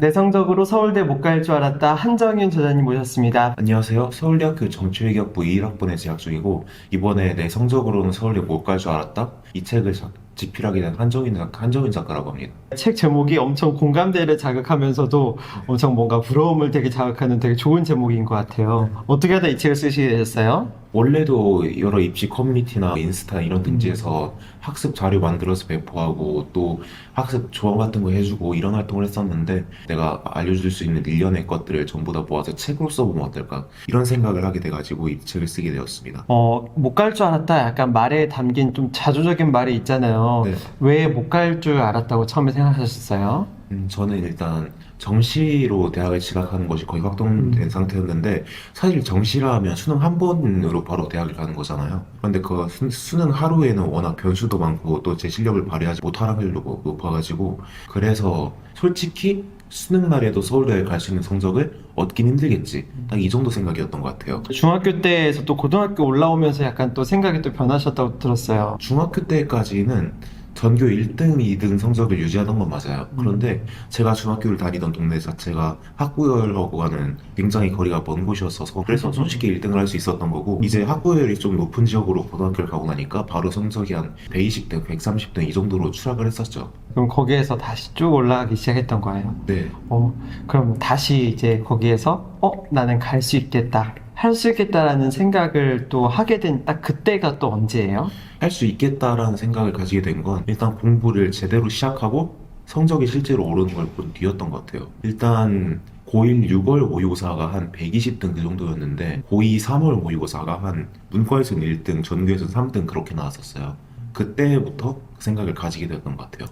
내성적으로 서울대 못 갈 줄 알았다. 한정윤 저자님 모셨습니다. 안녕하세요. 서울대학교 정치외교학부 2학번에 재학 중이고, 이번에 내 성적으로는 서울대 못 갈 줄 알았다? 이 책을 집필하게 된 한정인 작가라고 합니다. 책 제목이 엄청 공감대를 자극하면서도 엄청 뭔가 부러움을 되게 자극하는 되게 좋은 제목인 것 같아요. 어떻게 하다 이 책을 쓰시게 되셨어요? 원래도 여러 입시 커뮤니티나 인스타 이런 등지에서 학습 자료 만들어서 배포하고 또 학습 조언 같은 거 해주고 이런 활동을 했었는데 내가 알려줄 수 있는 일련의 것들을 전부 다 모아서 책으로 써보면 어떨까 이런 생각을 하게 돼가지고 이 책을 쓰게 되었습니다. 못 갈 줄 알았다. 약간 말에 담긴 좀 자조적인 말이 있잖아요. 네. 왜 못 갈 줄 알았다고 처음에 생각하셨어요? 저는 일단 정시로 대학을 진학하는 것이 거의 확정된 상태였는데 사실 정시라 하면 수능 한 번으로 바로 대학을 가는 거잖아요. 그런데 그 수능 하루에는 워낙 변수도 많고 또 제 실력을 발휘하지 못할 확률도 높아가지고 그래서 솔직히 수능 날에도 서울대에 갈 수 있는 성적을 얻긴 힘들겠지. 딱 이 정도 생각이었던 것 같아요. 중학교 때에서 또 고등학교 올라오면서 약간 또 생각이 또 변하셨다고 들었어요. 중학교 때까지는 전교 1등, 2등 성적을 유지하던 건 맞아요. 그런데 제가 중학교를 다니던 동네 자체가 학구열하고는 굉장히 거리가 먼 곳이었어서 그래서 솔직히 1등을 할 수 있었던 거고 이제 학구열이 좀 높은 지역으로 고등학교를 가고 나니까 바로 성적이 한 120등, 130등 이 정도로 추락을 했었죠. 그럼 거기에서 다시 쭉 올라가기 시작했던 거예요. 네. 그럼 다시 이제 거기에서, 나는 갈 수 있겠다. 할 수 있겠다라는 생각을 또 하게 된 딱 그때가 또 언제예요? 할 수 있겠다라는 생각을 가지게 된 건 일단 공부를 제대로 시작하고 성적이 실제로 오르는 걸 본 뒤였던 것 같아요. 일단 고1 6월 모의고사가 한 120등 그 정도였는데 고2 3월 모의고사가 한 문과에서는 1등, 전교에서는 3등 그렇게 나왔었어요. 그때부터 그 생각을 가지게 되었던 것 같아요.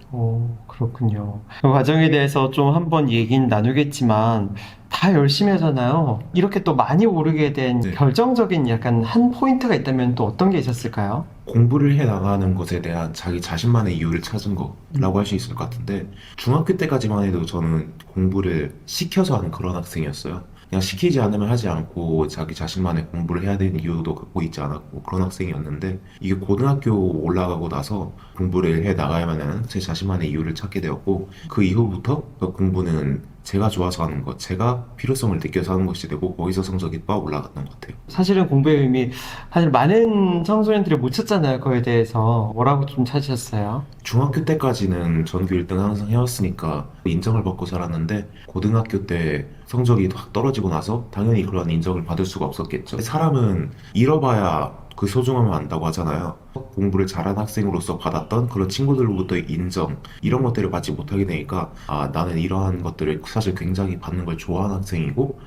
그렇군요. 그 과정에 대해서 좀 한번 얘기는 나누겠지만, 다 열심히 하잖아요. 이렇게 또 많이 오르게 된 네. 결정적인 약간 한 포인트가 있다면 또 어떤 게 있었을까요? 공부를 해 나가는 것에 대한 자기 자신만의 이유를 찾은 거라고 할 수 있을 것 같은데 중학교 때까지만 해도 저는 공부를 시켜서 하는 그런 학생이었어요. 그냥 시키지 않으면 하지 않고 자기 자신만의 공부를 해야 되는 이유도 갖고 있지 않았고 그런 학생이었는데 이게 고등학교 올라가고 나서 공부를 해 나가야만 하는 제 자신만의 이유를 찾게 되었고 그 이후부터 그 공부는 제가 좋아서 하는 것, 제가 필요성을 느껴서 하는 것이 되고 거기서 성적이 빡 올라갔던 것 같아요. 사실은 공부의 의미, 사실 많은 청소년들이 못 찾잖아요. 그거에 대해서. 뭐라고 좀 찾으셨어요? 중학교 때까지는 전교 1등 항상 해왔으니까 인정을 받고 살았는데 고등학교 때 성적이 확 떨어지고 나서 당연히 그런 인정을 받을 수가 없었겠죠. 사람은 잃어봐야 그 소중함을 안다고 하잖아요. 공부를 잘한 학생으로서 받았던 그런 친구들로부터의 인정 이런 것들을 받지 못하게 되니까 나는 이러한 것들을 사실 굉장히 받는 걸 좋아하는 학생이고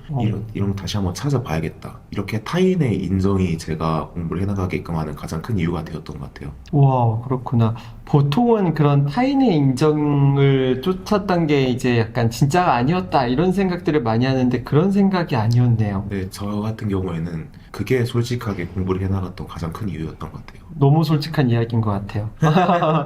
이런 거 다시 한번 찾아봐야겠다. 이렇게 타인의 인정이 제가 공부를 해나가게끔 하는 가장 큰 이유가 되었던 것 같아요. 와, 그렇구나. 보통은 그런 타인의 인정을 쫓았던 게 이제 약간 진짜가 아니었다, 이런 생각들을 많이 하는데 그런 생각이 아니었네요. 네, 저 같은 경우에는 그게 솔직하게 공부를 해나갔던 가장 큰 이유였던 것 같아요. 너무 솔직한 이야기인 것 같아요.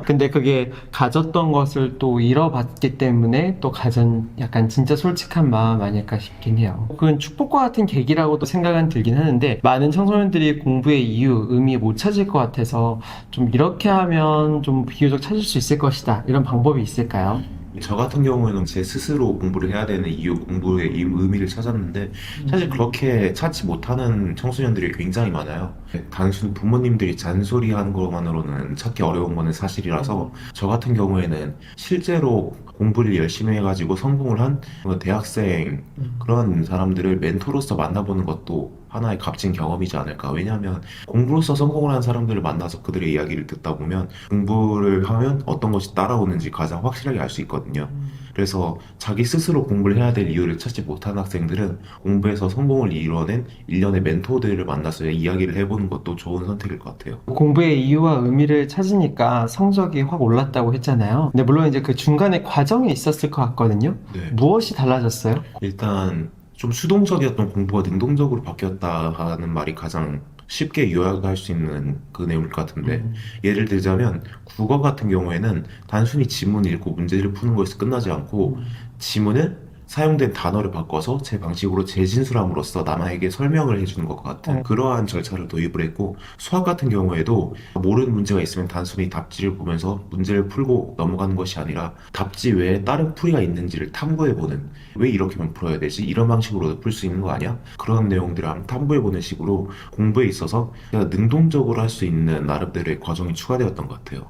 근데 그게 가졌던 것을 또 잃어봤기 때문에 또 가진 약간 진짜 솔직한 마음 아닐까 싶긴 해요. 그건 축복과 같은 계기라고도 생각은 들긴 하는데 많은 청소년들이 공부의 이유, 의미 못 찾을 것 같아서 좀 이렇게 하면 좀 비교적 찾을 수 있을 것이다. 이런 방법이 있을까요? 저 같은 경우에는 제 스스로 공부를 해야 되는 이유, 공부의 의미를 찾았는데 사실 그렇게 찾지 못하는 청소년들이 굉장히 많아요. 단순 부모님들이 잔소리하는 것만으로는 찾기 어려운 거는 사실이라서 저 같은 경우에는 실제로 공부를 열심히 해가지고 성공을 한 대학생 그런 사람들을 멘토로서 만나보는 것도 하나의 값진 경험이지 않을까. 왜냐하면 공부로서 성공을 한 사람들을 만나서 그들의 이야기를 듣다 보면 공부를 하면 어떤 것이 따라오는지 가장 확실하게 알 수 있거든요. 그래서 자기 스스로 공부를 해야 될 이유를 찾지 못한 학생들은 공부에서 성공을 이뤄낸 일련의 멘토들을 만나서 이야기를 해보는 것도 좋은 선택일 것 같아요. 공부의 이유와 의미를 찾으니까 성적이 확 올랐다고 했잖아요. 근데 물론 이제 그 중간에 과정이 있었을 것 같거든요. 네. 무엇이 달라졌어요? 일단 좀 수동적이었던 공부가 능동적으로 바뀌었다 하는 말이 가장 쉽게 요약할 수 있는 그 내용일 것 같은데 예를 들자면 국어 같은 경우에는 단순히 지문 읽고 문제를 푸는 것에서 끝나지 않고 지문을 사용된 단어를 바꿔서 제 방식으로 재진술함으로써 남에게 설명을 해주는 것 같은 그러한 절차를 도입을 했고, 수학 같은 경우에도 모르는 문제가 있으면 단순히 답지를 보면서 문제를 풀고 넘어가는 것이 아니라 답지 외에 다른 풀이가 있는지를 탐구해보는, 왜 이렇게만 풀어야 되지? 이런 방식으로도 풀 수 있는 거 아니야? 그런 내용들을 한번 탐구해보는 식으로 공부에 있어서 제가 능동적으로 할 수 있는 나름대로의 과정이 추가되었던 것 같아요.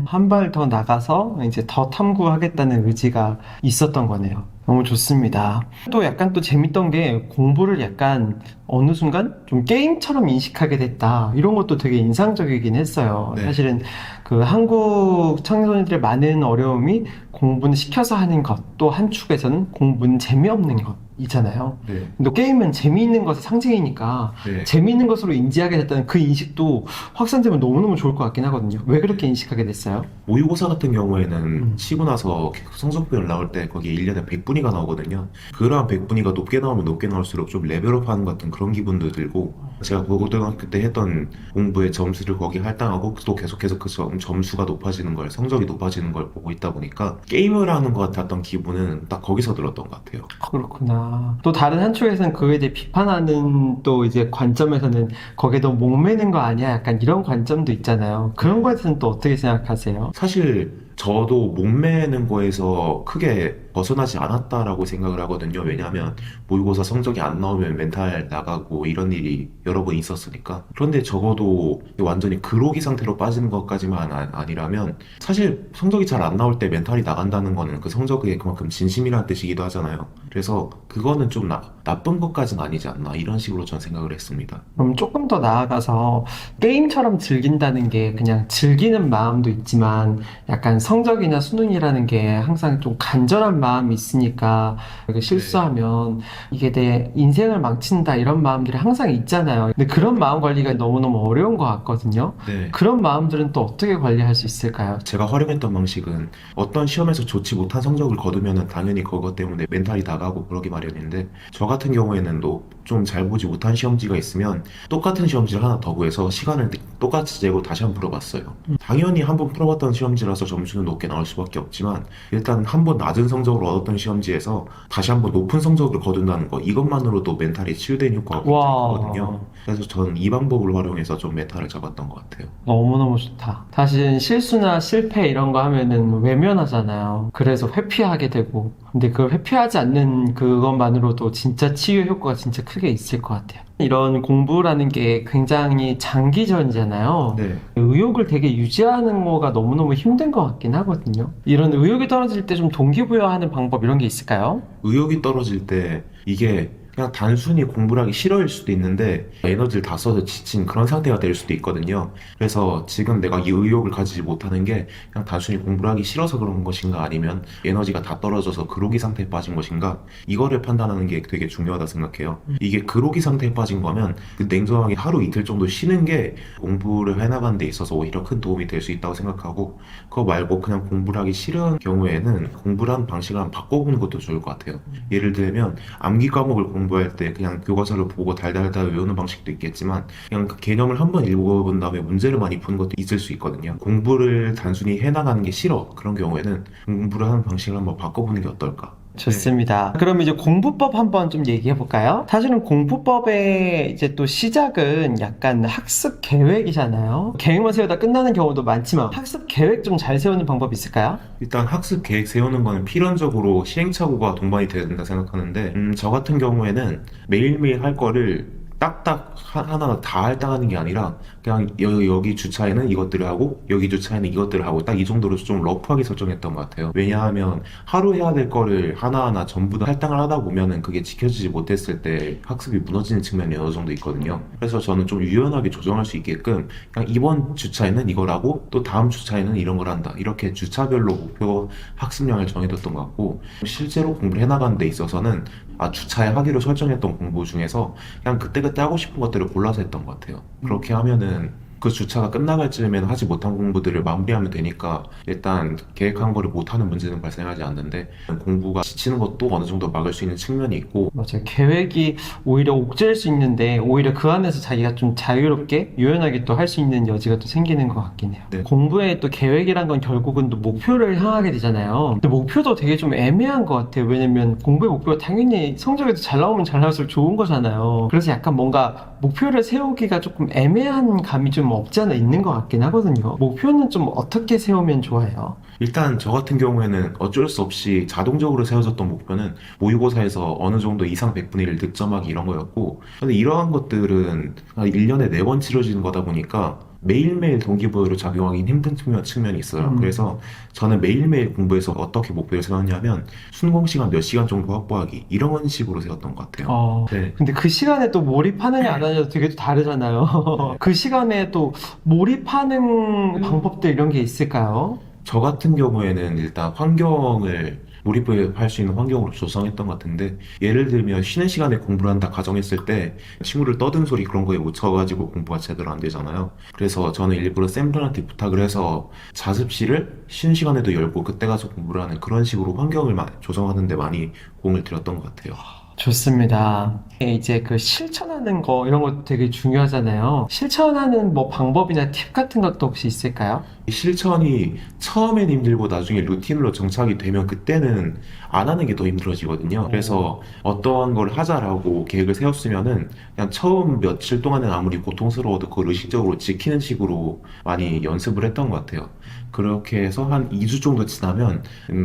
한 발 더 나가서 이제 더 탐구하겠다는 의지가 있었던 거네요. 너무 좋습니다. 또 약간 또 재밌던 게 공부를 약간 어느 순간 좀 게임처럼 인식하게 됐다. 이런 것도 되게 인상적이긴 했어요. 네. 사실은 그 한국 청소년들의 많은 어려움이 공부는 시켜서 하는 것, 또 한 축에서는 공부는 재미없는 것이잖아요. 네. 근데 게임은 재미있는 것의 상징이니까 네. 재미있는 것으로 인지하게 됐다는 그 인식도 확산되면 너무너무 좋을 것 같긴 하거든요. 왜 그렇게 인식하게 됐어요? 모의고사 같은 경우에는 치고 나서 성적표를 나올 때 거기에 1년에 100분위가 나오거든요. 그러한 100분위가 높게 나오면 높게 나올수록 좀 레벨업하는 같은 그런 기분도 들고, 제가 고등학교 때 했던 공부의 점수를 거기 할당하고 또 계속해서 그 점수가 높아지는 걸, 성적이 높아지는 걸 보고 있다 보니까 게임을 하는 것 같았던 기분은 딱 거기서 들었던 것 같아요. 그렇구나. 또 다른 한쪽에서는 그에 대해 비판하는 또 이제 관점에서는 거기에 너무 목매는 거 아니야? 약간 이런 관점도 있잖아요. 그런 거에 대해서는 또 어떻게 생각하세요? 사실 저도 목매는 거에서 크게 벗어나지 않았다라고 생각을 하거든요. 왜냐하면 모의고사 성적이 안 나오면 멘탈 나가고 이런 일이 여러 번 있었으니까. 그런데 적어도 완전히 그로기 상태로 빠지는 것까지만 아니라면, 사실 성적이 잘 안 나올 때 멘탈이 나간다는 거는 그 성적에 그만큼 진심이라는 뜻이기도 하잖아요. 그래서 그거는 좀 나쁜 것까지는 아니지 않나, 이런 식으로 전 생각을 했습니다. 그럼 조금 더 나아가서 게임처럼 즐긴다는 게 그냥 즐기는 마음도 있지만 약간 성적이나 수능이라는 게 항상 좀 간절한 마음이 있으니까 이렇게 실수하면 이게 내 인생을 망친다 이런 마음들이 항상 있잖아요. 근데 그런 마음 관리가 너무너무 어려운 것 같거든요. 네. 그런 마음들은 또 어떻게 관리할 수 있을까요? 제가 활용했던 방식은 어떤 시험에서 좋지 못한 성적을 거두면은 당연히 그것 때문에 멘탈이 나가고 그러기 마련인데, 저 같은 경우에는 또 좀 잘 보지 못한 시험지가 있으면 똑같은 시험지를 하나 더 구해서 시간을 똑같이 재고 다시 한번 풀어봤어요. 당연히 한번 풀어봤던 시험지라서 점수는 높게 나올 수밖에 없지만, 일단 한번 낮은 성적을 얻었던 시험지에서 다시 한번 높은 성적을 거둔다는 거, 이것만으로도 멘탈이 치유된 효과가 굉장히 와. 크거든요. 그래서 저는 이 방법을 활용해서 좀 멘탈을 잡았던 것 같아요. 너무너무 좋다. 사실은 실수나 실패 이런 거 하면은 외면하잖아요. 그래서 회피하게 되고. 근데 그걸 회피하지 않는 그것만으로도 진짜 치유 효과가 진짜 크게 있을 것 같아요. 이런 공부라는 게 굉장히 장기전이잖아요. 네. 의욕을 되게 유지하는 거가 너무너무 힘든 것 같긴 하거든요. 이런 의욕이 떨어질 때 좀 동기부여하는 방법 이런 게 있을까요? 의욕이 떨어질 때 이게 그냥 단순히 공부를 하기 싫어일 수도 있는데 에너지를 다 써서 지친 그런 상태가 될 수도 있거든요. 그래서 지금 내가 이 의욕을 가지지 못하는 게 그냥 단순히 공부를 하기 싫어서 그런 것인가, 아니면 에너지가 다 떨어져서 그로기 상태에 빠진 것인가, 이거를 판단하는 게 되게 중요하다 생각해요. 이게 그로기 상태에 빠진 거면 그 냉정하게 하루 이틀 정도 쉬는 게 공부를 해나가는 데 있어서 오히려 큰 도움이 될 수 있다고 생각하고, 그거 말고 그냥 공부를 하기 싫은 경우에는 공부를 하는 방식을 한번 바꿔보는 것도 좋을 것 같아요. 예를 들면 암기 과목을 공부할 때 그냥 교과서를 보고 달달달 외우는 방식도 있겠지만, 그냥 그 개념을 한번 읽어본 다음에 문제를 많이 푸는 것도 있을 수 있거든요. 공부를 단순히 해나가는 게 싫어, 그런 경우에는 공부를 하는 방식을 한번 바꿔보는 게 어떨까. 좋습니다. 그럼 이제 공부법 한번 좀 얘기해 볼까요? 사실은 공부법의 이제 또 시작은 약간 학습 계획이잖아요. 계획만 세우다 끝나는 경우도 많지만 학습 계획 좀 잘 세우는 방법 있을까요? 일단 학습 계획 세우는 거는 필연적으로 시행착오가 동반이 돼야 된다 생각하는데, 저 같은 경우에는 매일매일 할 거를 딱딱 하나 다 할당하는 게 아니라 그냥 여기 주차에는 이것들을 하고 여기 주차에는 이것들을 하고, 딱 이 정도로 좀 러프하게 설정했던 것 같아요. 왜냐하면 하루 해야 될 거를 하나하나 전부 다 할당을 하다 보면은 그게 지켜지지 못했을 때 학습이 무너지는 측면이 어느 정도 있거든요. 그래서 저는 좀 유연하게 조정할 수 있게끔 그냥 이번 주차에는 이걸 하고 또 다음 주차에는 이런 걸 한다, 이렇게 주차별로 목표 학습량을 정해뒀던 것 같고, 실제로 공부를 해나가는 데 있어서는 주차에 하기로 설정했던 공부 중에서 그냥 그때그때 하고 싶은 것들을 골라서 했던 것 같아요. 그렇게 하면은 그 주차가 끝나갈 즈음에는 하지 못한 공부들을 마무리하면 되니까 일단 계획한 거를 못하는 문제는 발생하지 않는데 공부가 지치는 것도 어느 정도 막을 수 있는 측면이 있고 맞아요. 계획이 오히려 옥죄일 수 있는데 오히려 그 안에서 자기가 좀 자유롭게 유연하게 또 할 수 있는 여지가 또 생기는 것 같긴 해요. 네. 공부에 또 계획이란 건 결국은 또 목표를 향하게 되잖아요. 근데 목표도 되게 좀 애매한 것 같아요. 왜냐면 공부의 목표가 당연히 성적이 잘 나오면 잘 나올수록 좋은 거잖아요. 그래서 약간 뭔가 목표를 세우기가 조금 애매한 감이 좀 없지 않아 있는 것 같긴 하거든요. 목표는 좀 어떻게 세우면 좋아요? 일단 저 같은 경우에는 어쩔 수 없이 자동적으로 세워졌던 목표는 모의고사에서 어느 정도 이상 100분의 1 득점하기 이런 거였고 근데 이러한 것들은 1년에 4번 치러지는 거다 보니까 매일매일 동기부여로 작용하기 힘든 측면이 있어요. 그래서 저는 매일매일 공부해서 어떻게 목표를 세웠냐면 순공 시간 몇 시간 정도 확보하기 이런 식으로 세웠던 것 같아요. 네. 근데 그 시간에 또 몰입하느냐 안 하느냐 되게 또 다르잖아요. 그 시간에 또 몰입하는 방법들 이런 게 있을까요? 저 같은 경우에는 일단 환경을 몰입할 수 있는 환경으로 조성했던 것 같은데 예를 들면 쉬는 시간에 공부를 한다 가정했을 때 친구를 떠든 소리 그런 거에 묻혀가지고 공부가 제대로 안 되잖아요. 그래서 저는 일부러 쌤들한테 부탁을 해서 자습실을 쉬는 시간에도 열고 그때 가서 공부를 하는 그런 식으로 환경을 조성하는 데 많이 공을 들였던 것 같아요. 좋습니다. 이제 그 실천하는 거 이런 거 되게 중요하잖아요. 실천하는 뭐 방법이나 팁 같은 것도 혹시 있을까요? 실천이 처음엔 힘들고 나중에 루틴으로 정착이 되면 그때는 안 하는 게 더 힘들어지거든요. 그래서 어떠한 걸 하자라고 계획을 세웠으면은 그냥 처음 며칠 동안은 아무리 고통스러워도 그걸 의식적으로 지키는 식으로 많이 연습을 했던 것 같아요. 그렇게 해서 한 2주 정도 지나면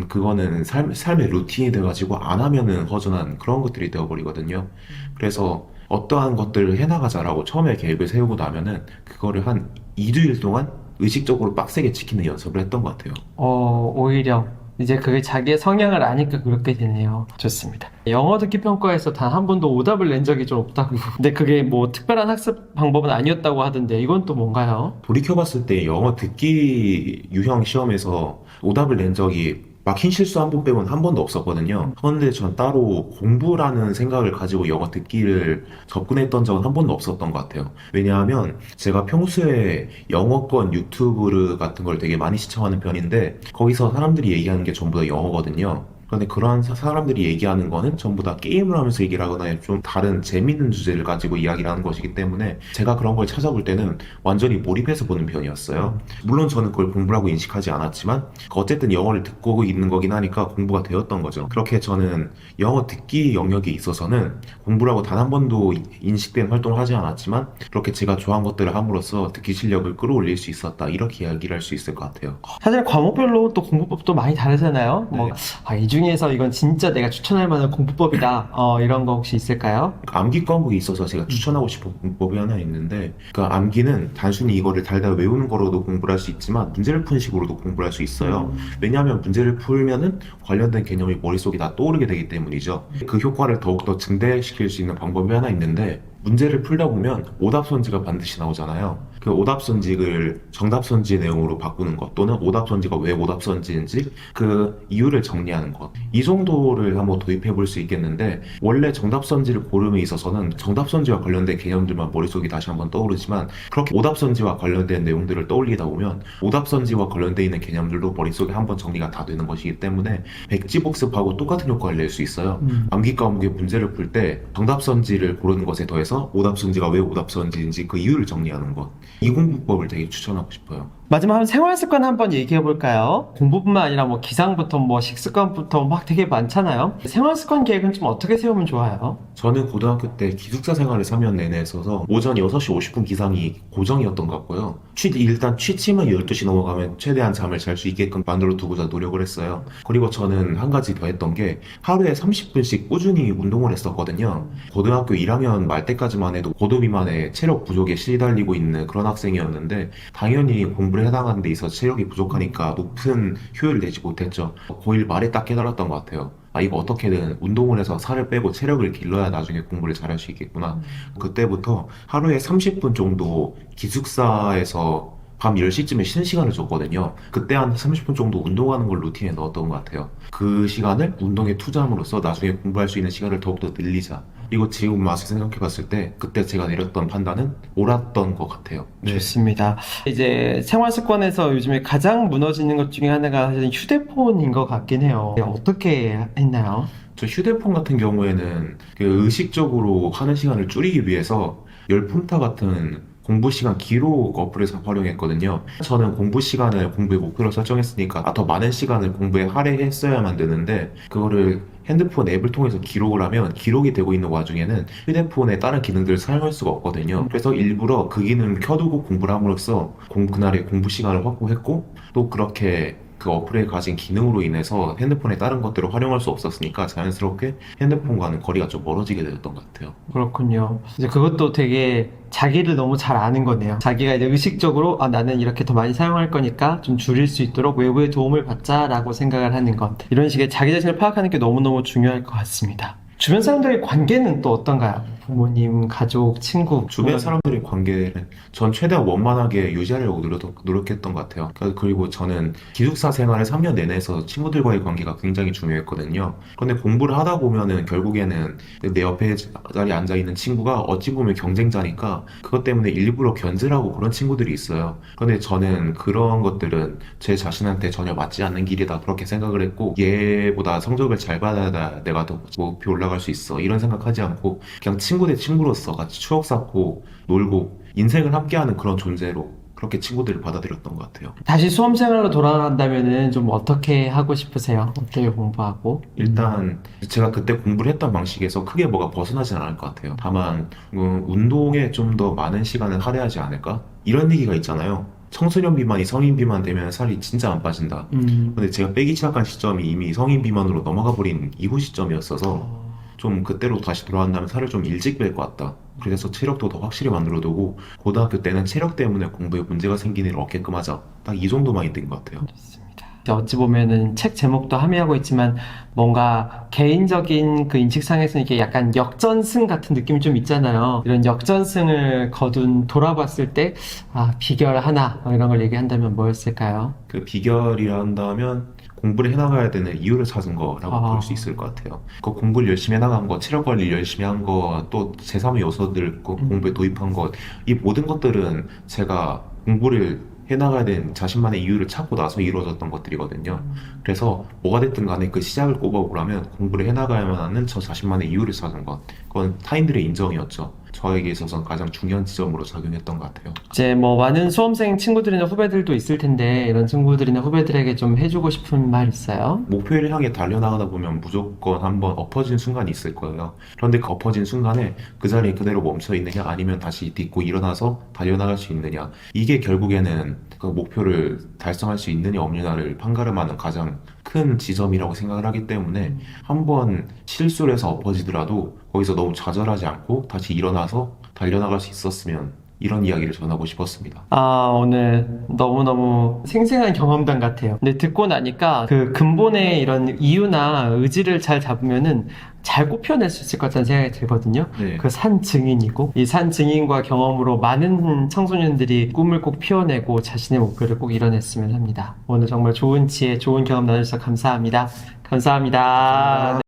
그거는 삶의 루틴이 돼가지고 안 하면은 허전한 그런 것들이 되어버리거든요. 그래서 어떠한 것들을 해나가자라고 처음에 계획을 세우고 나면은 그거를 한 2주일 동안 의식적으로 빡세게 지키는 연습을 했던 것 같아요. 오히려 이제 그게 자기의 성향을 아니까 그렇게 되네요. 좋습니다. 영어 듣기 평가에서 단 한 번도 오답을 낸 적이 좀 없다고. 근데 그게 뭐 특별한 학습 방법은 아니었다고 하던데 이건 또 뭔가요? 돌이켜봤을 때 영어 듣기 유형 시험에서 오답을 낸 적이 막힌 실수 한 번 빼고는 한 번도 없었거든요. 그런데 전 따로 공부라는 생각을 가지고 영어 듣기를 접근했던 적은 한 번도 없었던 것 같아요. 왜냐하면 제가 평소에 영어권 유튜브 같은 걸 되게 많이 시청하는 편인데 거기서 사람들이 얘기하는 게 전부 다 영어거든요. 그런데 그러한 사람들이 얘기하는 거는 전부 다 게임을 하면서 얘기를 하거나 좀 다른 재밌는 주제를 가지고 이야기를 하는 것이기 때문에 제가 그런 걸 찾아볼 때는 완전히 몰입해서 보는 편이었어요. 물론 저는 그걸 공부라고 인식하지 않았지만 어쨌든 영어를 듣고 있는 거긴 하니까 공부가 되었던 거죠. 그렇게 저는 영어 듣기 영역에 있어서는 공부라고 단 한 번도 인식된 활동을 하지 않았지만 그렇게 제가 좋아한 것들을 함으로써 듣기 실력을 끌어올릴 수 있었다 이렇게 이야기를 할 수 있을 것 같아요. 사실 과목별로 또 공부법도 많이 다르잖아요. 네. 이 중에서 이건 진짜 내가 추천할 만한 공부법이다. 이런 거 혹시 있을까요? 암기 과목이 있어서 제가 추천하고 싶은 공부법이 하나 있는데 그 암기는 단순히 이거를 달달 외우는 거로도 공부를 할 수 있지만 문제를 푸는 식으로도 공부를 할 수 있어요. 왜냐하면 문제를 풀면은 관련된 개념이 머릿속에 다 떠오르게 되기 때문이죠. 그 효과를 더욱더 증대시킬 수 있는 방법이 하나 있는데 문제를 풀다 보면 오답선지가 반드시 나오잖아요. 그 오답선지를 정답선지 내용으로 바꾸는 것 또는 오답선지가 왜 오답선지인지 그 이유를 정리하는 것. 이 정도를 한번 도입해 볼 수 있겠는데 원래 정답선지를 고름에 있어서는 정답선지와 관련된 개념들만 머릿속에 다시 한번 떠오르지만 그렇게 오답선지와 관련된 내용들을 떠올리다 보면 오답선지와 관련되어 있는 개념들도 머릿속에 한번 정리가 다 되는 것이기 때문에 백지복습하고 똑같은 효과를 낼 수 있어요. 암기 과목의 문제를 풀 때 정답선지를 고르는 것에 더해서 오답선지가 왜 오답선지인지 그 이유를 정리하는 것. 이 공부법을 되게 추천하고 싶어요. 마지막 생활습관 한번 얘기해 볼까요? 공부뿐만 아니라 뭐 기상부터 뭐 식습관부터 막 되게 많잖아요. 생활습관 계획은 좀 어떻게 세우면 좋아요? 저는 고등학교 때 기숙사 생활을 3년 내내 했어서 오전 6시 50분 기상이 고정이었던 것 같고요. 일단 취침은 12시 넘어가면 최대한 잠을 잘 수 있게끔 만들어 두고자 노력을 했어요. 그리고 저는 한 가지 더 했던 게 하루에 30분씩 꾸준히 운동을 했었거든요. 고등학교 1학년 말 때까지만 해도 고도 비만의 체력 부족에 시달리고 있는 그런 학생이었는데 당연히 공부를 해나가는 데 있어서 체력이 부족하니까 높은 효율을 내지 못했죠. 고1 말에 딱 깨달았던 것 같아요. 이거 어떻게든 운동을 해서 살을 빼고 체력을 길러야 나중에 공부를 잘할 수 있겠구나. 그때부터 하루에 30분 정도 기숙사에서 밤 10시쯤에 쉬는 시간을 줬거든요. 그때 한 30분 정도 운동하는 걸 루틴에 넣었던 것 같아요. 그 시간을 운동에 투자함으로써 나중에 공부할 수 있는 시간을 더욱더 늘리자. 이거 지금 와서 생각해 봤을 때 그때 제가 내렸던 판단은 옳았던 것 같아요. 네. 좋습니다. 이제 생활 습관에서 요즘에 가장 무너지는 것 중에 하나가 사실 휴대폰인 것 같긴 해요. 어떻게 했나요? 저 휴대폰 같은 경우에는 그 의식적으로 하는 시간을 줄이기 위해서 열품타 같은 공부 시간 기록 어플에서 활용했거든요. 저는 공부 시간을 공부의 목표로 설정했으니까 더 많은 시간을 공부에 할애했어야만 되는데 그거를 핸드폰 앱을 통해서 기록을 하면 기록이 되고 있는 와중에는 휴대폰의 다른 기능들을 사용할 수가 없거든요. 그래서 일부러 그 기능을 켜두고 공부를 함으로써 그날의 공부 시간을 확보했고 또 그렇게 그 어플에 가진 기능으로 인해서 핸드폰의 다른 것들을 활용할 수 없었으니까 자연스럽게 핸드폰과는 거리가 좀 멀어지게 되었던 것 같아요. 그렇군요. 이제 그것도 되게 자기를 너무 잘 아는 거네요. 자기가 이제 의식적으로 나는 이렇게 더 많이 사용할 거니까 좀 줄일 수 있도록 외부의 도움을 받자라고 생각을 하는 것. 이런 식의 자기 자신을 파악하는 게 너무너무 중요할 것 같습니다. 주변 사람들의 관계는 또 어떤가요? 부모님, 가족, 친구. 주변 사람들의 관계를 전 최대한 원만하게 유지하려고 노력했던 것 같아요. 그리고 저는 기숙사 생활을 3년 내내 해서 친구들과의 관계가 굉장히 중요했거든요. 그런데 공부를 하다 보면은 결국에는 내 옆에 자리에 앉아있는 친구가 어찌 보면 경쟁자니까 그것 때문에 일부러 견제하고 그런 친구들이 있어요. 그런데 저는 그런 것들은 제 자신한테 전혀 맞지 않는 길이다 그렇게 생각을 했고 얘보다 성적을 잘 받아야 내가 더 높이 올라갈 수 있어 이런 생각하지 않고 그냥 친구 대 친구로서 같이 추억 쌓고 놀고 인생을 함께하는 그런 존재로 그렇게 친구들을 받아들였던 것 같아요. 다시 수험생활로 돌아간다면은 좀 어떻게 하고 싶으세요? 어떻게 공부하고? 일단 제가 그때 공부를 했던 방식에서 크게 뭐가 벗어나진 않을 것 같아요. 다만 운동에 좀 더 많은 시간을 할애하지 않을까? 이런 얘기가 있잖아요. 청소년 비만이 성인 비만 되면 살이 진짜 안 빠진다. 근데 제가 빼기 시작한 시점이 이미 성인 비만으로 넘어가 버린 이후 시점이었어서 좀 그때로 다시 돌아간다면 살을 좀 일찍 뺄 것 같다. 그래서 체력도 더 확실히 만들어두고 고등학교 때는 체력 때문에 공부에 문제가 생기는 일을 없게끔 하자. 딱 이 정도만 있는 것 같아요. 좋습니다. 어찌 보면은 책 제목도 함의하고 있지만 뭔가 개인적인 그 인식상에서는 이게 약간 역전승 같은 느낌이 좀 있잖아요. 이런 역전승을 거둔 돌아봤을 때 비결 하나 이런 걸 얘기한다면 뭐였을까요? 그 비결이라 한다면 공부를 해나가야 되는 이유를 찾은 거라고 볼 수 있을 것 같아요. 그 공부를 열심히 해나간 거, 체력 관리를 열심히 한 거, 또 제3의 요소들 공부에 도입한 것, 이 모든 것들은 제가 공부를 해나가야 되는 자신만의 이유를 찾고 나서 이루어졌던 것들이거든요. 그래서 뭐가 됐든 간에 그 시작을 꼽아보라면 공부를 해나가야만 하는 저 자신만의 이유를 찾은 것. 그건 타인들의 인정이었죠. 저에게 있어서는 가장 중요한 지점으로 작용했던 것 같아요. 이제 뭐 많은 수험생 친구들이나 후배들도 있을 텐데 이런 친구들이나 후배들에게 좀 해주고 싶은 말 있어요? 목표를 향해 달려나가다 보면 무조건 한번 엎어진 순간이 있을 거예요. 그런데 그 엎어진 순간에 그 자리에 그대로 멈춰 있느냐 아니면 다시 딛고 일어나서 달려나갈 수 있느냐 이게 결국에는 그 목표를 달성할 수 있느냐 없느냐를 판가름하는 가장 큰 지점이라고 생각을 하기 때문에 한번 실수를 해서 엎어지더라도 거기서 너무 좌절하지 않고 다시 일어나서 달려나갈 수 있었으면 이런 이야기를 전하고 싶었습니다. 오늘 너무너무 생생한 경험담 같아요. 근데 듣고 나니까 그 근본의 이런 이유나 의지를 잘 잡으면은 잘 꼽혀낼 수 있을 것 같다는 생각이 들거든요. 네. 그 산 증인이고 이 산 증인과 경험으로 많은 청소년들이 꿈을 꼭 피워내고 자신의 목표를 꼭 이뤄냈으면 합니다. 오늘 정말 좋은 지혜, 좋은 경험 나눠주셔서 감사합니다. 감사합니다.